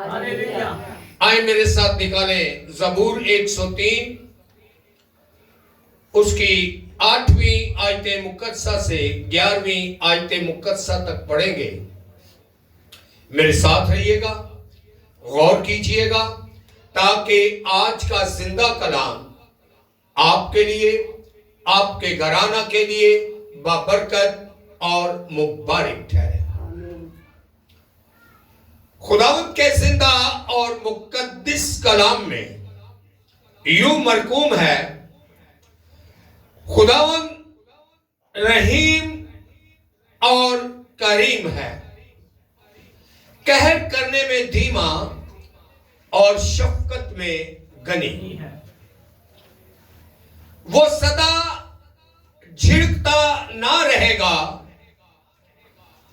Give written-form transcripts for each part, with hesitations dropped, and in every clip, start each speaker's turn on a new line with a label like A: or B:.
A: आए मेरे साथ निकालें ज़बूर 103 उसकी 8वीं आयत मुकद्दसा से 11वीं आयत मुकद्दसा तक पढ़ेंगे। मेरे साथ रहिएगा, गौर कीजिएगा, ताकि आज का जिंदा कलाम आपके लिए, आपके घराना के लिए बाबरकत और मुबारक ठहरे। खुदावंद के जिंदा और मुकद्दस कलाम में यूं मरकूम है, खुदावंद रहीम और करीम है, कहर करने में धीमा और शफकत में गनी है। वो सदा झिड़कता ना रहेगा,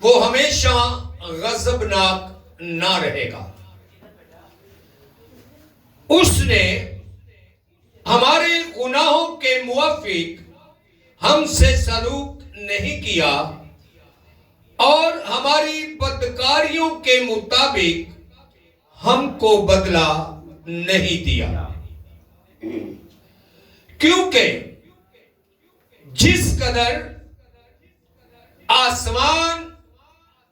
A: वो हमेशा गजबनाक ना रहेगा। उसने हमारे गुनाहों के मुआफिक हमसे सलूक नहीं किया और हमारी बदकारियों के मुताबिक हमको बदला नहीं दिया, क्योंकि जिस कदर आसमान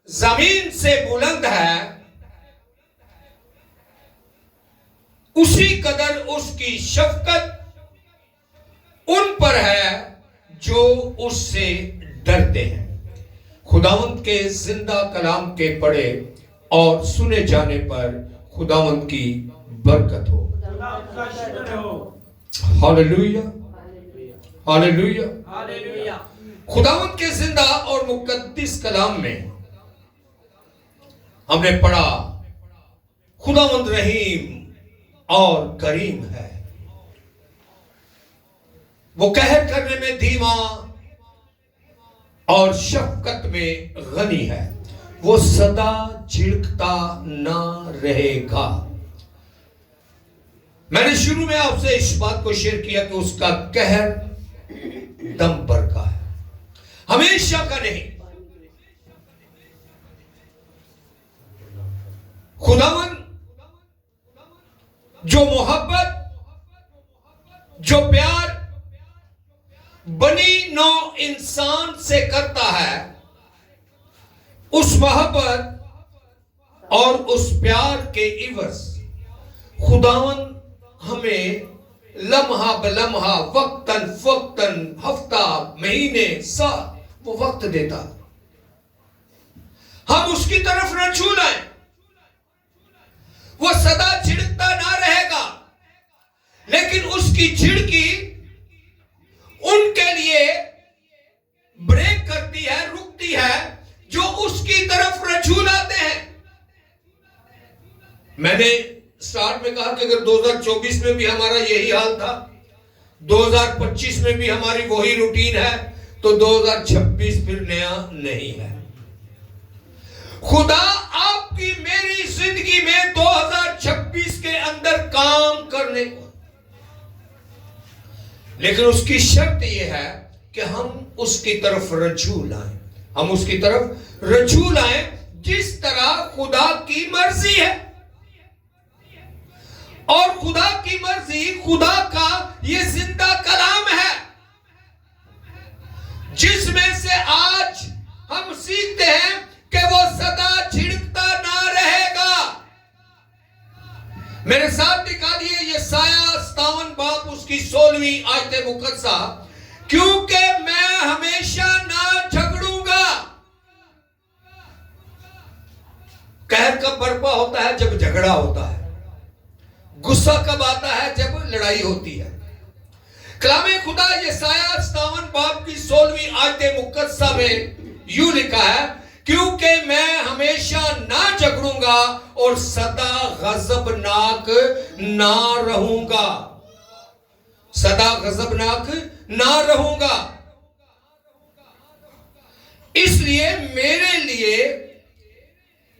A: जमीन से बुलंद है, उसी कदर उसकी शफकत उन पर है जो उससे डरते हैं। खुदावंद के जिंदा कलाम के पढ़े और सुने जाने पर खुदावंद की बरकत हो। Hallelujah, hallelujah, hallelujah. खुदावंद के जिंदा और मुकद्दस कलाम में हमने पढ़ा खुदावंद रहीम और करीम है। वो कहर करने में धीमा और शफकत में गनी है, वो सदा झिड़कता ना रहेगा। मैंने शुरू में आपसे इस बात को शेयर किया कि उसका कहर दम पर का है, हमेशा का नहीं। खुदावन जो मोहब्बत, जो प्यार बनी नौ इंसान से करता है, उस मोहब्बत और उस प्यार के इवज खुदावन हमें लम्हा बलम्हा, वक्तन फक्तन, हफ्ता, महीने, साल वो वक्त देता। हम उसकी तरफ न छू लाएं, वो सदा झिड़कता ना रहेगा, लेकिन उसकी झिड़की उनके लिए ब्रेक करती है, रुकती है, जो उसकी तरफ रजू लाते हैं। मैंने स्टार्ट में कहा कि अगर 2024 में भी हमारा यही हाल था, 2025 में भी हमारी वही रूटीन है, तो 2026 फिर नया नहीं है। खुदा आपकी मेरी जिंदगी में 2026 के अंदर काम करने को, लेकिन उसकी शर्त यह है कि हम उसकी तरफ रजू लाएं, हम उसकी तरफ रजू लाएं जिस तरह खुदा की मर्जी है। और खुदा की मर्जी, खुदा का यह जिंदा कलाम है, जिसमें से आज हम सीखते हैं कि वो सदा झिड़कता ना रहेगा। मेरे साथ निकालिए यशायाह 57 बाब उसकी 16वीं आयत मुकद्दसा, क्योंकि मैं हमेशा ना झगड़ूंगा। कहर कब बर्पा होता है? जब झगड़ा होता है। गुस्सा कब आता है? जब लड़ाई होती है। कलामे खुदा यशायाह 57 बाब की 16वीं आयत मुकद्दसा में यूं लिखा है, क्योंकि मैं हमेशा ना झगड़ूंगा और सदा गजबनाक ना रहूंगा, सदा गजबनाक ना रहूंगा।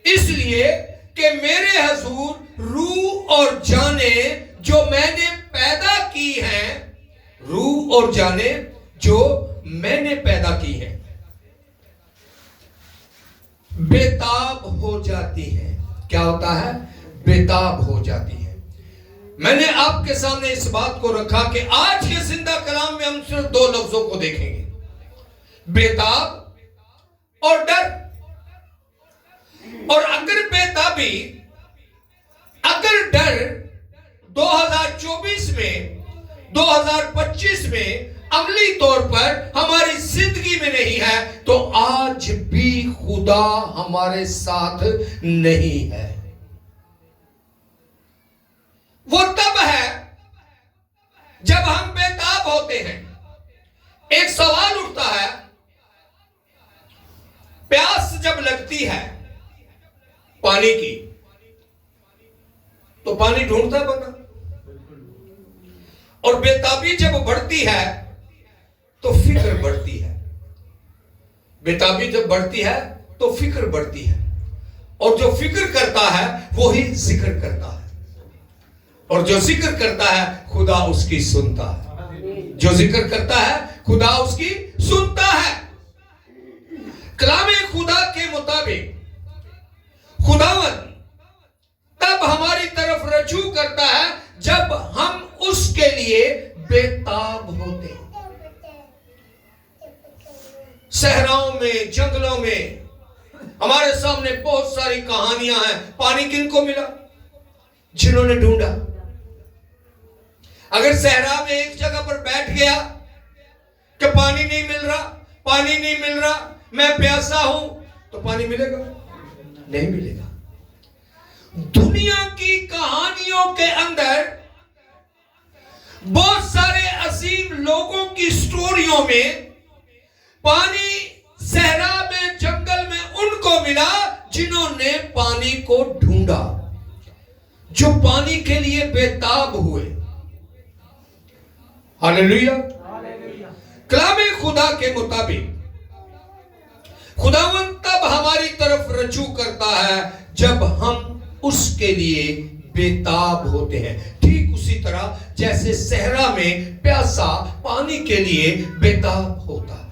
A: इसलिए कि मेरे हजूर रूह और जाने जो मैंने पैदा की हैं, रूह और जाने जो मैंने पैदा की हैं, बेताब हो जाती है। क्या होता है? बेताब हो जाती है। मैंने आपके सामने इस बात को रखा कि आज के जिंदा कलाम में हम सिर्फ दो लफ्जों को देखेंगे, बेताब और डर। और अगर बेताबी, अगर डर 2024 में, 2025 में अमली तौर पर हमारी जिंदगी में नहीं है, तो आज भी खुदा हमारे साथ नहीं है। वो तब है जब हम बेताब होते हैं। एक सवाल उठता है, प्यास जब लगती है पानी की, तो पानी ढूंढता है बंदा। और बेताबी जब बढ़ती है तो फिक्र बढ़ती है। बेताबी जब बढ़ती है तो फिक्र बढ़ती है, और जो फिक्र करता है वो ही जिक्र करता है, और जो जिक्र करता है खुदा उसकी सुनता है। जो जिक्र करता है खुदा उसकी सुनता है। कलामे खुदा के मुताबिक खुदावन तब हमारी तरफ रजू करता है जब हम उसके लिए बेताब होते हैं। सहराओं में, जंगलों में हमारे सामने बहुत सारी कहानियां हैं। पानी किनको मिला? जिन्होंने ढूंढा। अगर सहरा में एक जगह पर बैठ गया कि पानी नहीं मिल रहा, पानी नहीं मिल रहा, मैं प्यासा हूं, तो पानी मिलेगा? नहीं मिलेगा। दुनिया की कहानियों के अंदर बहुत सारे अजीम लोगों की स्टोरियों में पानी सहरा में, जंगल में उनको मिला जिन्होंने पानी को ढूंढा, जो पानी के लिए बेताब हुए। हालेलुया। कलामे खुदा के मुताबिक खुदावन तब हमारी तरफ रजू करता है जब हम उसके लिए बेताब होते हैं। ठीक उसी तरह जैसे सहरा में प्यासा पानी के लिए बेताब होता है,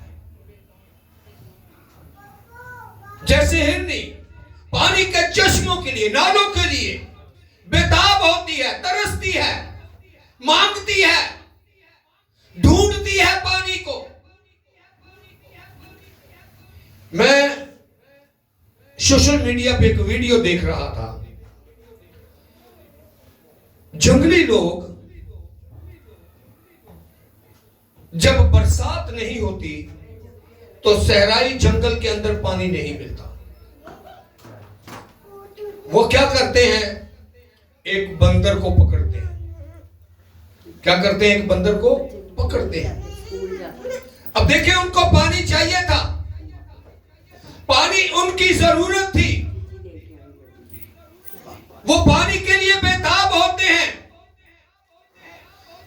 A: जैसे हिरनी पानी के चश्मों के लिए, नालों के लिए बेताब होती है, तरसती है, मांगती है, ढूंढती है पानी को। मैं सोशल मीडिया पे एक वीडियो देख रहा था। जंगली लोग जब बरसात नहीं होती तो सहराई जंगल के अंदर पानी नहीं मिलता। वो क्या करते हैं? एक बंदर को पकड़ते हैं। क्या करते हैं? एक बंदर को पकड़ते हैं। अब देखिए, उनको पानी चाहिए था, पानी उनकी जरूरत थी, वो पानी के लिए बेताब होते हैं,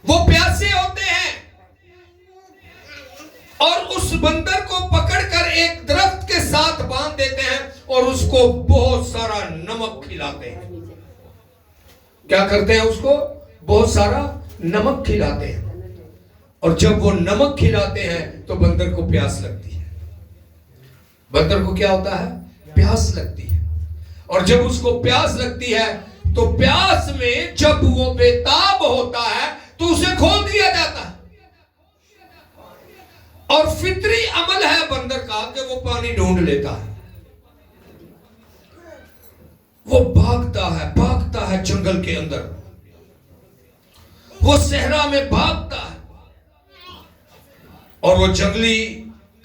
A: वो प्यासे होते हैं, और उस बंदर को पकड़कर एक दरख्त के साथ बांध देते हैं और उसको बहुत सारा नमक खिलाते हैं। क्या करते हैं? उसको बहुत सारा नमक खिलाते हैं, और जब वो नमक खिलाते हैं तो बंदर को प्यास लगती है। बंदर को क्या होता है? प्यास लगती है। और जब उसको प्यास लगती है तो प्यास में जब वो बेताब होता है तो उसे खोल दिया जाता है। और फितरी अमल है बंदर का कि वो पानी ढूंढ लेता है। वो भागता है जंगल के अंदर, वो सहरा में भागता है, और वो जंगली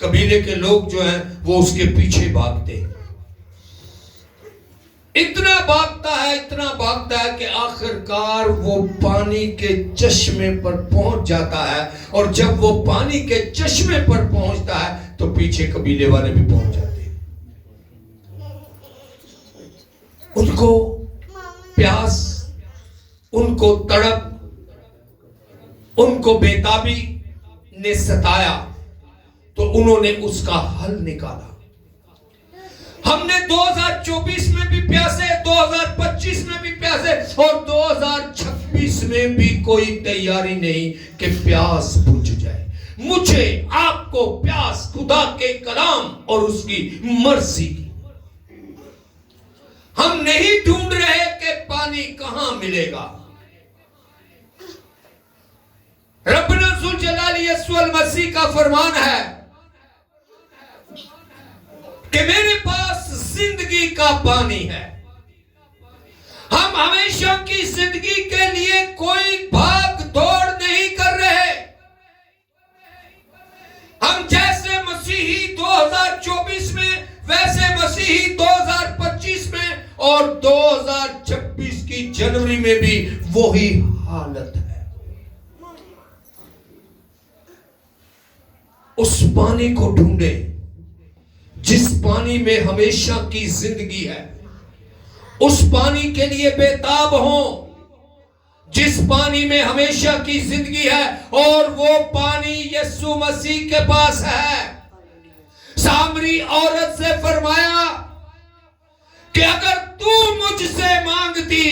A: कबीले के लोग जो हैं वो उसके पीछे भागते हैं। इतना भागता है कि आखिरकार वो पानी के चश्मे पर पहुंच जाता है, और जब वो पानी के चश्मे पर पहुंचता है तो पीछे कबीले वाले भी पहुंच जाते हैं। उनको प्यास, उनको तड़प, उनको बेताबी ने सताया, तो उन्होंने उसका हल निकाला। हमने 2024 में भी प्यासे, 2025 में भी प्यासे, और 2026 में भी कोई तैयारी नहीं कि प्यास बुझ जाए। मुझे आपको प्यास खुदा के कलाम और उसकी मर्जी की। हम नहीं ढूंढ रहे कि पानी कहां मिलेगा। रब्बना ज़ुल जलाली यस्वल मसीह का फरमान है कि मेरे पास जिंदगी का पानी है। हम हमेशा की जिंदगी के लिए कोई भाग दौड़ नहीं कर रहे। हम जैसे मसीही 2024 में, वैसे मसीही 2025 में और 2026 की जनवरी में भी वही हालत है। उस पानी को ढूंढे जिस पानी में हमेशा की जिंदगी है। उस पानी के लिए बेताब हो जिस पानी में हमेशा की जिंदगी है, और वो पानी यीशु मसीह के पास है। सामरी औरत से फरमाया कि अगर तू मुझसे मांगती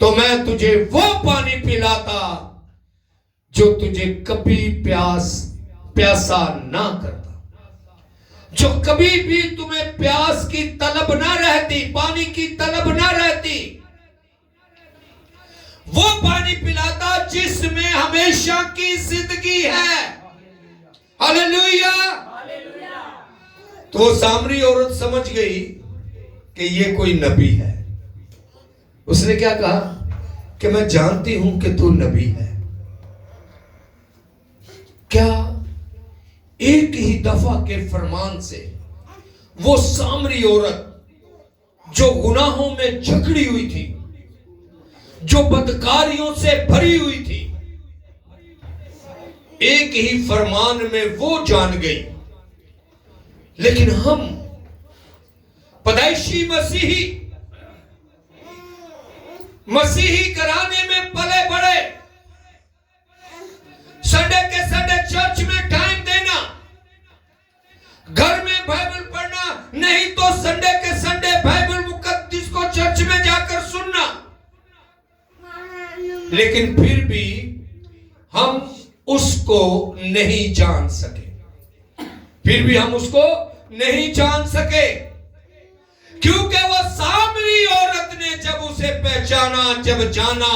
A: तो मैं तुझे वो पानी पिलाता जो तुझे कभी प्यासा ना करता, जो कभी भी तुम्हें प्यास की तलब ना रहती, पानी की तलब ना रहती। वो पानी पिलाता जिसमें हमेशा की जिंदगी है। हालेलुया। तो सामरी औरत समझ गई कि ये कोई नबी है। उसने क्या कहा कि मैं जानती हूं कि तू नबी है। क्या एक ही दफा के फरमान से वो सामरी औरत जो गुनाहों में जकड़ी हुई थी, जो बदकारियों से भरी हुई थी, एक ही फरमान में वो जान गई। लेकिन हम पैदाइशी मसीही घराने में पले बड़े, संडे के संडे चर्च में टाइम देना, घर में बाइबल पढ़ना, नहीं तो संडे के संडे बाइबल मुकद्दस को चर्च में जाकर सुनना। लेकिन फिर भी हम उसको नहीं जान सके। फिर भी हम उसको नहीं जान सके क्योंकि वो सामरी औरत ने जब उसे पहचाना, जब जाना,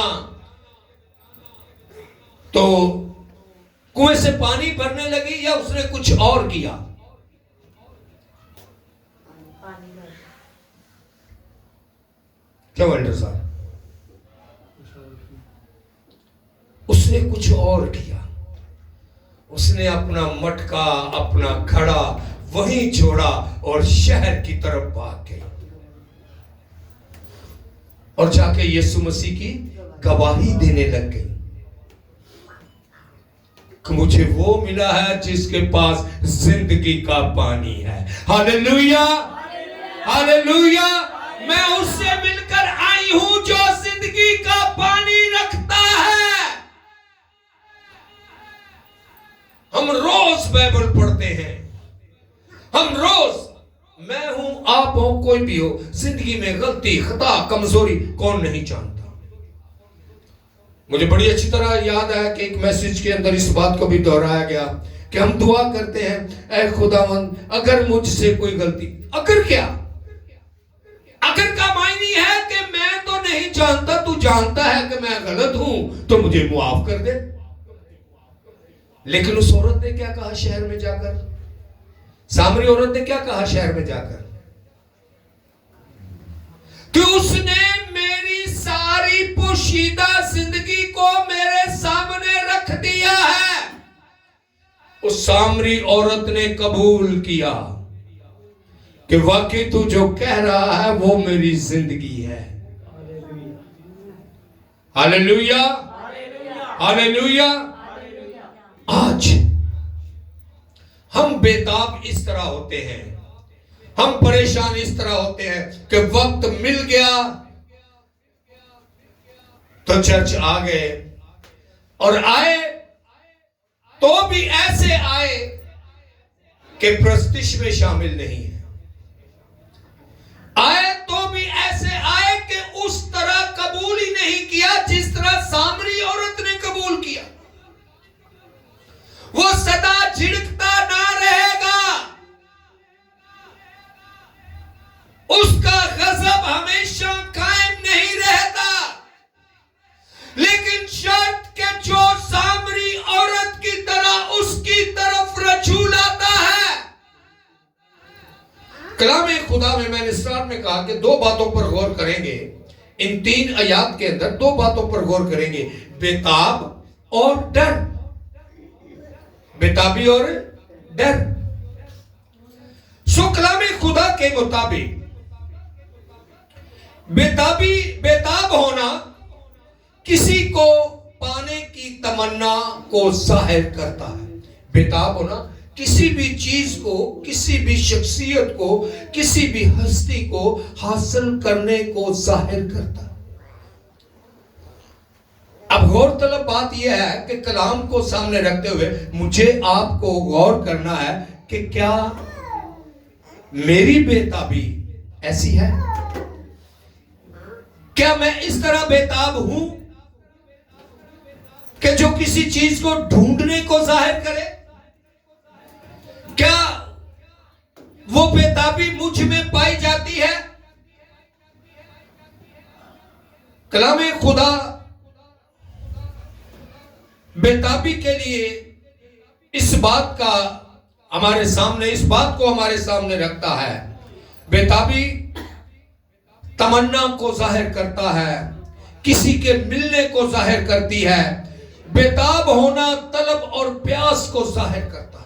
A: तो कुएं से पानी भरने लगी या उसने कुछ और किया? क्या वेल्डर साहब? उसने कुछ और किया। उसने अपना मटका, अपना घड़ा वहीं छोड़ा और शहर की तरफ भाग गई और जाके यीशु मसीह की गवाही देने लग गई कि मुझे वो मिला है जिसके पास जिंदगी का पानी है। Hallelujah, hallelujah. मैं उससे मिलकर आई हूं जो जिंदगी का पानी रखता है। हम रोज बाइबल पढ़ते हैं, हम रोज, मैं हूं, आप हो, कोई भी हो, जिंदगी में गलती, खता, कमजोरी कौन नहीं जानता। मुझे बड़ी अच्छी तरह याद है कि एक मैसेज के अंदर इस बात को भी दोहराया गया कि हम दुआ करते हैं, ऐ खुदावंद अगर मुझसे कोई गलती, अगर क्या, अगर का मायने है कि मैं तो नहीं जानता, तू जानता है कि मैं गलत हूं, तो मुझे मुआफ कर दे। लेकिन उस औरत ने क्या कहा शहर में जाकर? सामरी औरत ने क्या कहा शहर में जाकर? कि उसने मेरी सारी पोशीदा जिंदगी को मेरे सामने रख दिया है। उस सामरी औरत ने कबूल किया कि वाकई तू जो कह रहा है वो मेरी जिंदगी है। Hallelujah, hallelujah. आज हम बेताब इस तरह होते हैं, हम परेशान इस तरह होते हैं कि वक्त मिल गया तो चर्च आ गए, और आए तो भी ऐसे आए कि प्रस्तिश में शामिल नहीं है। आए तो भी ऐसे आए कि उस तरह कबूल ही नहीं किया जिस तरह सामरी औरत ने कबूल किया। वो सदा झिड़कता ना रहेगा, उसका कलाम खुदा में मैंने स्टार्ट में कहा कि दो बातों पर गौर करेंगे। इन 3 आयात के अंदर 2 बातों पर गौर करेंगे, बेताब और डर। बेताबी और डर। सो कलाम खुदा के मुताबिक बेताब होना किसी को पाने की तमन्ना को जाहिर करता है। बेताब होना किसी भी चीज को, किसी भी शख्सियत को, किसी भी हस्ती को हासिल करने को जाहिर करता है। अब गौरतलब बात यह है कि कलाम को सामने रखते हुए मुझे आपको गौर करना है कि क्या मेरी बेताबी ऐसी है? क्या मैं इस तरह बेताब हूं कि जो किसी चीज को ढूंढने को जाहिर करे? क्या वो बेताबी मुझ में पाई जाती है? कलाम खुदा बेताबी के लिए इस बात को हमारे सामने रखता है। बेताबी तमन्ना को जाहिर करता है, किसी के मिलने को जाहिर करती है। बेताब होना तलब और प्यास को जाहिर करता है,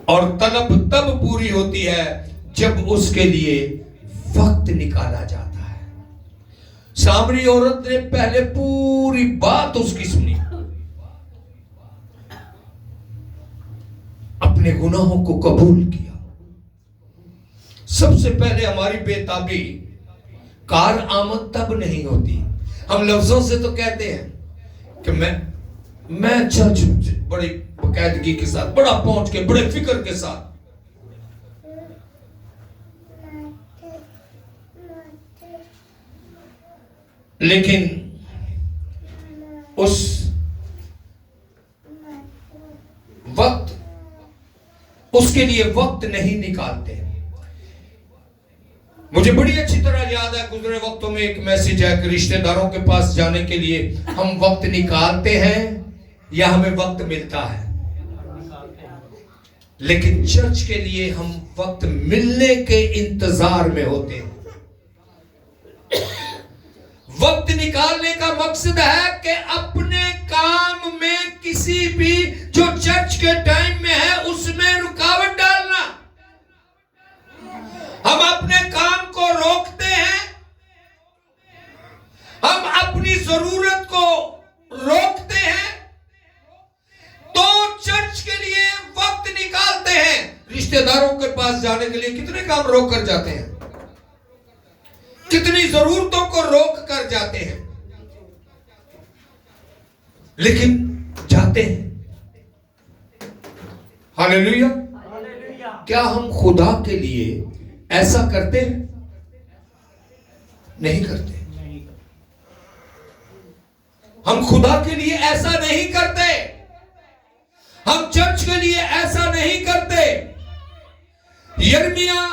A: और तलब तब पूरी होती है जब उसके लिए वक्त निकाला जाता है। सामरी औरत ने पहले पूरी बात उसकी सुनी, अपने गुनाहों को कबूल किया। सबसे पहले हमारी बेताबी कार आमद तब नहीं होती। हम लफ्जों से तो कहते हैं कि मैं चर्च बड़ी बाकायदगी के साथ, बड़ा पहुंच के, बड़े फिक्र के साथ, लेकिन उस वक्त उसके लिए वक्त नहीं निकालते। मुझे बड़ी अच्छी तरह याद है, गुजरे वक्तों में एक मैसेज है कि रिश्तेदारों के पास जाने के लिए हम वक्त निकालते हैं या हमें वक्त मिलता है, लेकिन चर्च के लिए हम वक्त मिलने के इंतजार में होते हैं। वक्त निकालने का मकसद है कि अपने काम में किसी भी जो चर्च के टाइम में है उसमें रुकावट डालना। हम अपने काम को रोकते हैं, हम अपनी जरूरत को रोकते हैं, तो चर्च के लिए वक्त निकालते हैं। रिश्तेदारों के पास जाने के लिए कितने काम रोक कर जाते हैं, कितनी जरूरतों को रोक कर जाते हैं, लेकिन जाते हैं। हालेलुया। क्या हम खुदा के लिए ऐसा करते हैं? नहीं करते। हम खुदा के लिए ऐसा नहीं करते, हम चर्च के लिए ऐसा नहीं करते। यिर्मयाह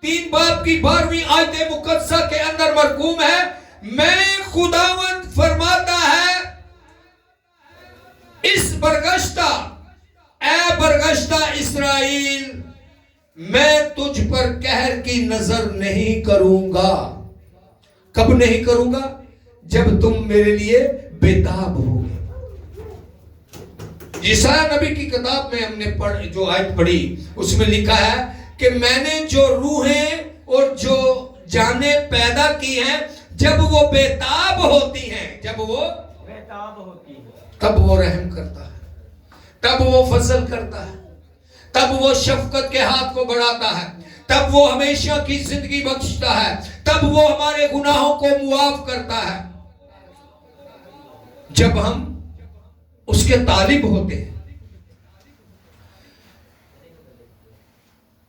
A: 3 बाब की 12वीं आयत मुकद्दसा के अंदर मरकूम है, मैं खुदावंद फरमाता है, इस बरगश्ता ए बरगश्ता इस्राएल, मैं तुझ पर कहर की नजर नहीं करूंगा। कब नहीं करूंगा? जब तुम मेरे लिए बेताब होगे। यशायाह नबी की किताब में हमने जो आयत पढ़ी उसमें लिखा है कि मैंने जो रूहें और जो जानें पैदा की हैं, जब वो बेताब होती हैं, जब वो बेताब होती है, तब वो रहम करता है, तब वो फजल करता है, तब वो शफकत के हाथ को बढ़ाता है, तब वो हमेशा की जिंदगी बख्शता है, तब वो हमारे गुनाहों को मुआफ करता है, जब हम उसके तालिब होते हैं।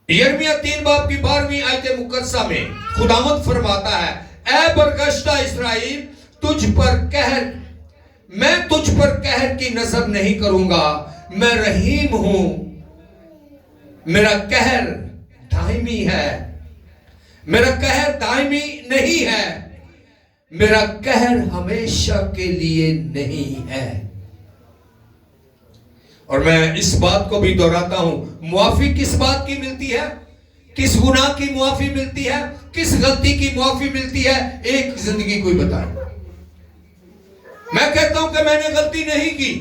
A: यिर्मयाह 3 बाब की 12वीं आयत मुकद्दसा में खुदावंद फरमाता है, ऐ बरगश्ता इस्राएल, मैं तुझ पर कहर की नजर नहीं करूंगा, मैं रहीम हूं, मेरा कहर दायमी है, मेरा कहर दायमी नहीं है, मेरा कहर हमेशा के लिए नहीं है। और मैं इस बात को भी दोहराता हूं, मुआफी किस बात की मिलती है? किस गुनाह की मुआफी मिलती है? किस गलती की मुआफी मिलती है? एक जिंदगी कोई बताए। मैं कहता हूं कि मैंने गलती नहीं की,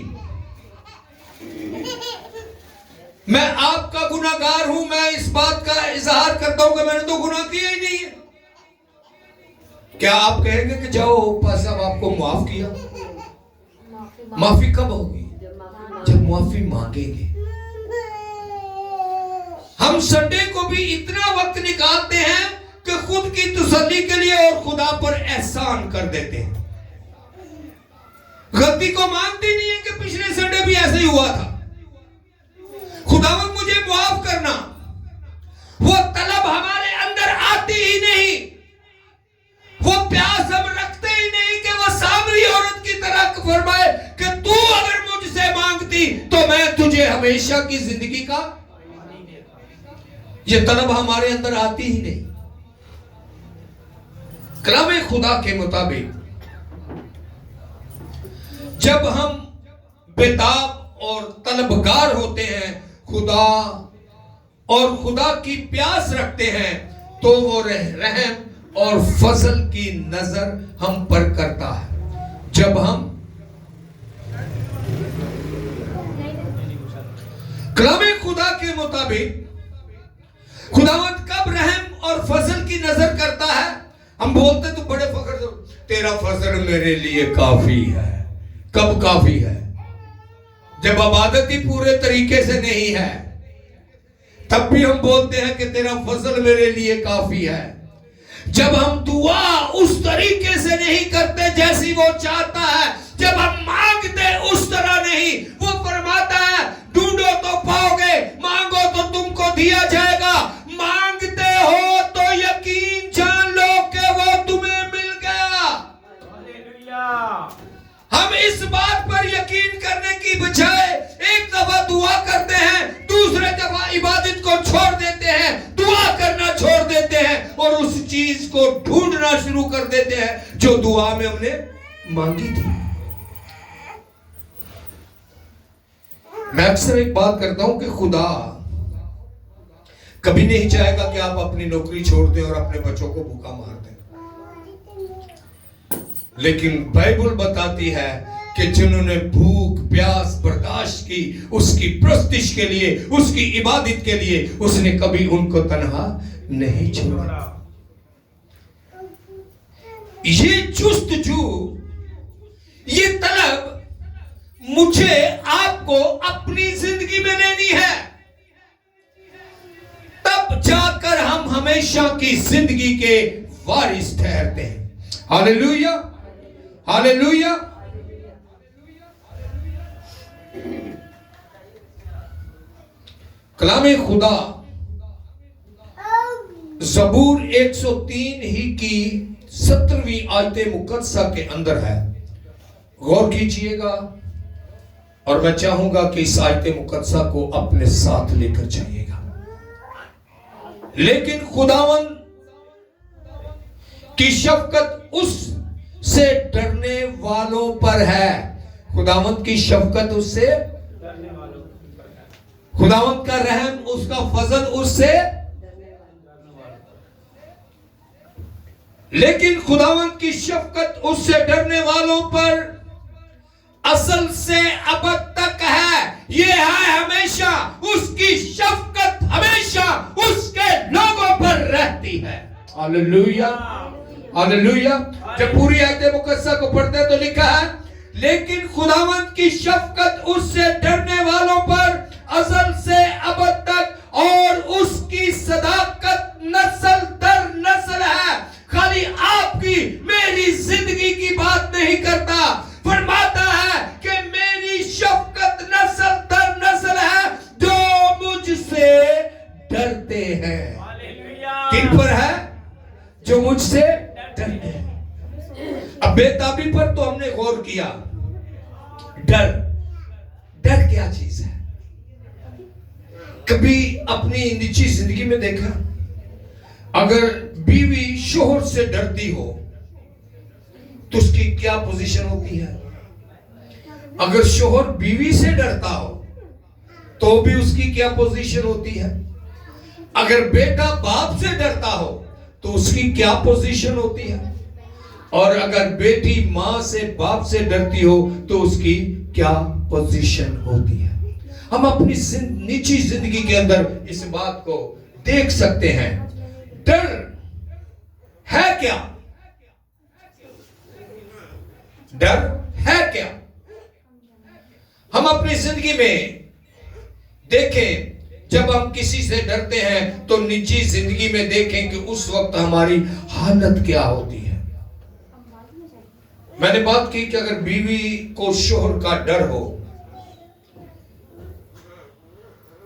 A: मैं आपका गुनाहगार हूं, मैं इस बात का इजहार करता हूं कि मैंने तो गुनाह किया ही नहीं है। क्या आप कहेंगे कि जाओ पास साहब आपको माफ किया? माफी कब होगी? जब माफी मांगेंगे। हम संडे को भी इतना वक्त निकालते हैं कि खुद की तसल्ली के लिए और खुदा पर एहसान कर देते हैं। गलती को मानते नहीं है कि पिछले संडे भी ऐसे ही हुआ था, खुदावंद मुझे माफ करना। वो तलब हमारे अंदर आती ही नहीं, वो प्यास हम रखते ही नहीं कि वो सामरी औरत की तरह फरमाए कि तू अगर मुझसे मांगती तो मैं तुझे हमेशा की जिंदगी का, ये तलब हमारे अंदर आती ही नहीं। कलाम खुदा के मुताबिक जब हम बेताब और तलबगार होते हैं खुदा और खुदा की प्यास रखते हैं, तो वो रहम और फजल की नजर हम पर करता है। जब हम कलाम खुदा के मुताबिक खुदावंद कब रहम और फजल की नजर करता है? हम बोलते तो बड़े फख्र से, तेरा फजल मेरे लिए काफी है। कब काफी है? जब इबादत ही पूरे तरीके से नहीं है, तब भी हम बोलते हैं कि तेरा फजल मेरे लिए काफी है। जब हम दुआ उस तरीके से नहीं करते जैसी वो चाहता है, जब हम मांगते उस तरह नहीं, वो फरमाता है ढूंढो तो पाओगे, मांगो तो तुमको दिया जाएगा। मांगते हो तो यकीन जान लो कि वो तुम्हें मिल गया। हम इस बात पर यकीन करने की बजाय एक दफा दुआ करते हैं, दूसरे दफा इबादत को छोड़ देते हैं, दुआ करना छोड़ देते हैं और उस चीज को ढूंढना शुरू कर देते हैं जो दुआ में हमने मांगी थी। मैं अक्सर एक बात करता हूं कि खुदा कभी नहीं चाहेगा कि आप अपनी नौकरी छोड़ दें और अपने बच्चों को भूखा मार दें, लेकिन बाइबल बताती है कि जिन्होंने भूख प्यास बर्दाश्त की उसकी प्रस्तिश के लिए, उसकी इबादत के लिए, उसने कभी उनको तन्हा नहीं छोड़ा। ये जुस्तजू, ये तलब मुझे आपको अपनी जिंदगी में लेनी है, तब जाकर हम हमेशा की जिंदगी के वारिस ठहरते हैं। Hallelujah, hallelujah. कलामे खुदा ज़बूर 103 ही की 17वीं आयत मुकद्दसा के अंदर है। गौर कीजिएगा और मैं चाहूंगा कि इस आयत मुकद्दसा को अपने साथ लेकर जाइएगा। लेकिन खुदावन की शफकत उस से डरने वालों पर है। खुदावंत की शफकत उससे, खुदावंत का रहम, उसका फजल उससे, लेकिन खुदावंत की शफकत उससे डरने वालों पर असल से अबद तक है। ये है हमेशा, उसकी शफकत हमेशा उसके लोगों पर रहती है। Hallelujah, hallelujah. जब पूरी आयत मुकद्दसा को पढ़ते हैं तो लिखा है, लेकिन खुदावंत की शफकत उससे डरने वालों पर अज़ल से अबद तक और उसकी सदाकत नस्ल दर नस्ल है। खाली आपकी मेरी जिंदगी की बात नहीं करता, फरमाता है कि मेरी शफकत नस्ल दर नस्ल है जो मुझसे डरते हैं। किन पर है? जो मुझसे डरते हैं। अब बेताबी पर तो हमने गौर किया। डर, डर क्या चीज है? कभी अपनी निजी जिंदगी में देखा, अगर बीवी शोहर से डरती हो तो उसकी क्या पोजीशन होती है? अगर शोहर बीवी से डरता हो तो भी उसकी क्या पोजीशन होती है? अगर बेटा बाप से डरता हो तो उसकी क्या पोजीशन होती है? और अगर बेटी मां से बाप से डरती हो तो उसकी क्या पोजीशन होती है? हम अपनी निजी जिंदगी के अंदर इस बात को देख सकते हैं। डर है क्या? डर है क्या? हम अपनी जिंदगी में देखें, जब हम किसी से डरते हैं तो निजी जिंदगी में देखें कि उस वक्त हमारी हालत क्या होती है। मैंने बात की कि अगर बीवी को शोहर का डर हो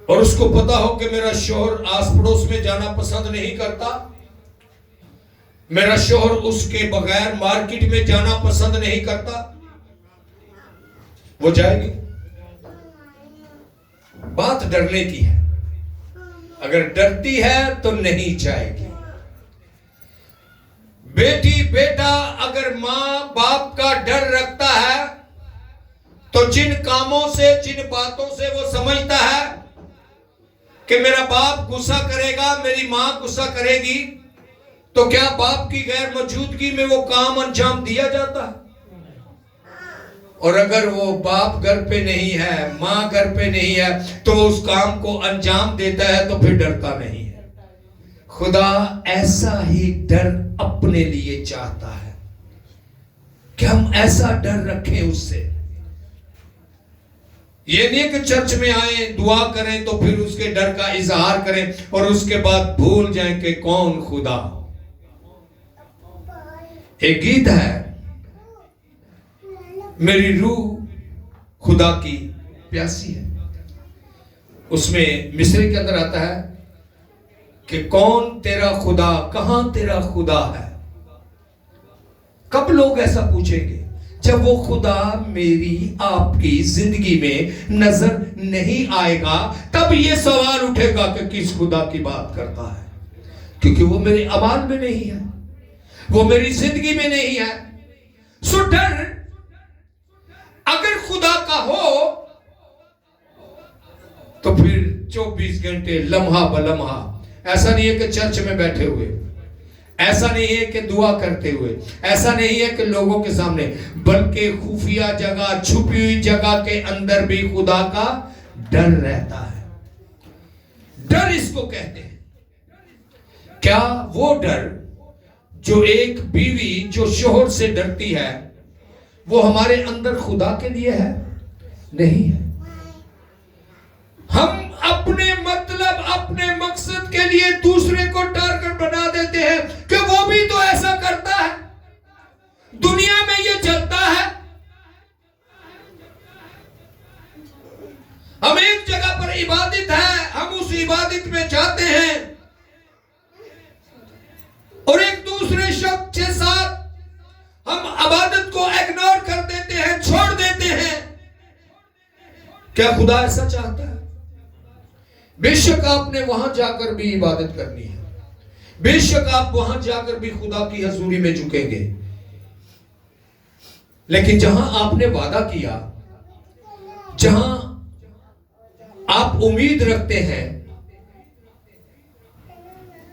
A: और उसको पता हो कि मेरा शोहर आस पड़ोस में जाना पसंद नहीं करता, मेरा शोहर उसके बगैर मार्केट में जाना पसंद नहीं करता, वो जाएगी। बात डरने की है। अगर डरती है तो नहीं जाएगी। बेटी बेटा अगर मां बाप का डर रखता है तो जिन कामों से, जिन बातों से वो समझता है कि मेरा बाप गुस्सा करेगा, मेरी मां गुस्सा करेगी, तो क्या बाप की गैर मौजूदगी में वो काम अंजाम दिया जाता है? और अगर वो बाप घर पे नहीं है, मां घर पे नहीं है, तो उस काम को अंजाम देता है तो फिर डरता नहीं है। खुदा ऐसा ही डर अपने लिए चाहता है कि हम ऐसा डर रखें उससे। ये नहीं कि चर्च में आए, दुआ करें तो फिर उसके डर का इजहार करें और उसके बाद भूल जाएं कि कौन खुदा। एक गीत है, मेरी रूह खुदा की प्यासी है। उसमें मिस्री के अंदर आता है कि कौन तेरा खुदा, कहां तेरा खुदा है। कब लोग ऐसा पूछेंगे? जब वो खुदा मेरी आपकी जिंदगी में नजर नहीं आएगा, तब ये सवाल उठेगा कि किस खुदा की बात करता है, क्योंकि वो मेरे अमाल में नहीं है, वो मेरी जिंदगी में नहीं है। सो डर अगर खुदा का हो तो फिर 24 घंटे लम्हा बलम्हा, ऐसा नहीं है कि चर्च में बैठे हुए, ऐसा नहीं है कि दुआ करते हुए, ऐसा नहीं है कि लोगों के सामने, बल्कि खुफिया जगह, छुपी हुई जगह के अंदर भी खुदा का डर रहता है। डर इसको कहते हैं। क्या वो डर जो एक बीवी जो शोहर से डरती है वो हमारे अंदर खुदा के लिए है? नहीं है। हम अपने मतलब, अपने मकसद के लिए दूसरे को टारगेट बना देते हैं कि वो भी तो ऐसा करता है, दुनिया में ये चलता है। हम एक जगह पर इबादत है, हम उस इबादत में जाते हैं और एक दूसरे शख्स के साथ हम इबादत को इग्नोर कर देते हैं, छोड़ देते हैं। क्या खुदा ऐसा चाहता है? बेशक आपने वहां जाकर भी इबादत करनी है, बेशक आप वहां जाकर भी खुदा की हजूरी में झुकेंगे, लेकिन जहां आपने वादा किया, जहां आप उम्मीद रखते हैं,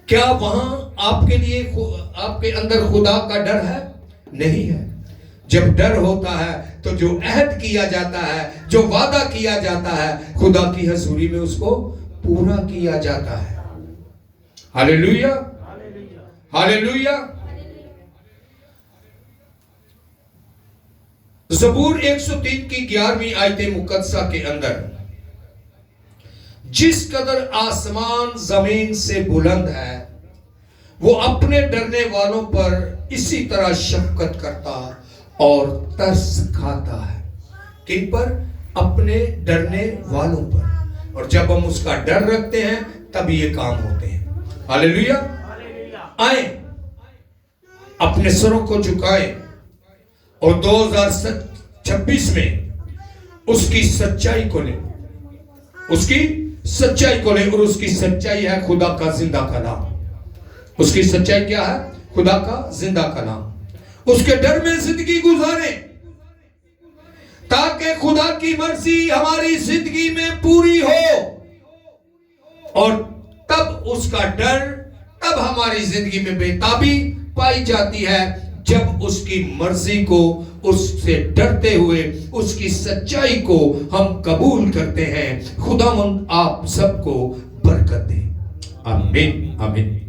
A: क्या वहां आपके लिए, आपके अंदर खुदा का डर है? नहीं है। जब डर होता है तो जो अहद किया जाता है, जो वादा किया जाता है, खुदा की हजूरी में उसको पूरा किया जाता है। Hallelujah, hallelujah. ज़बूर 103 की 11वीं आयत मुकद्दसा के अंदर, जिस कदर आसमान जमीन से बुलंद है, वो अपने डरने वालों पर इसी तरह शफकत करता और तरस खाता है। किन पर? अपने डरने वालों पर। और जब हम उसका डर रखते हैं तब ये काम होते हैं। हालेलुया। आए अपने सरों को झुकाएं और 2026 में उसकी सच्चाई को लें, उसकी सच्चाई को लें। और उसकी सच्चाई है खुदा का जिंदा कलाम। उसकी सच्चाई क्या है? खुदा का जिंदा कलाम। उसके डर में जिंदगी गुजारें ताकि खुदा की मर्जी हमारी जिंदगी में पूरी हो, और तब उसका डर, तब हमारी जिंदगी में बेताबी पाई जाती है जब उसकी मर्जी को, उससे डरते हुए उसकी सच्चाई को हम कबूल करते हैं। खुदावंद आप सबको बरकत दे। आमीन आमीन।